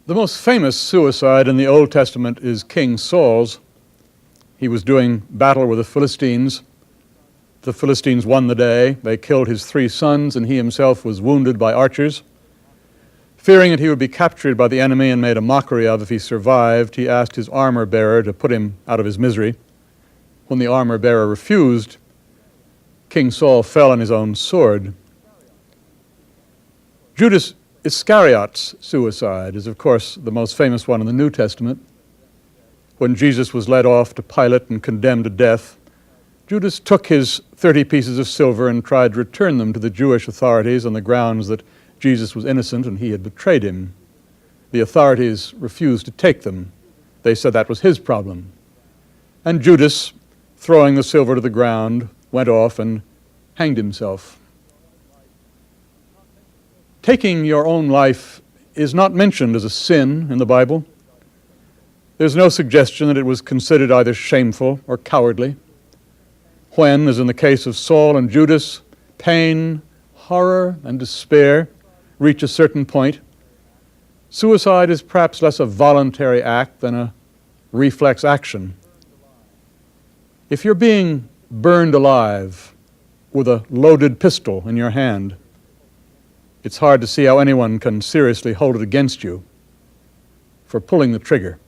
The most famous suicide in the Old Testament is King Saul's. He was doing battle with the Philistines. The Philistines won the day. They killed his 3 sons, and he himself was wounded by archers. Fearing that he would be captured by the enemy and made a mockery of if he survived, he asked his armor-bearer to put him out of his misery. When the armor-bearer refused, King Saul fell on his own sword. Judas Iscariot's suicide is, of course, the most famous one in the New Testament. When Jesus was led off to Pilate and condemned to death, Judas took his 30 pieces of silver and tried to return them to the Jewish authorities on the grounds that Jesus was innocent and he had betrayed him. The authorities refused to take them. They said that was his problem. And Judas, throwing the silver to the ground, went off and hanged himself. Taking your own life is not mentioned as a sin in the Bible. There's no suggestion that it was considered either shameful or cowardly. When, as in the case of Saul and Judas, pain, horror, and despair reach a certain point, suicide is perhaps less a voluntary act than a reflex action. If you're being burned alive with a loaded pistol in your hand, it's hard to see how anyone can seriously hold it against you for pulling the trigger.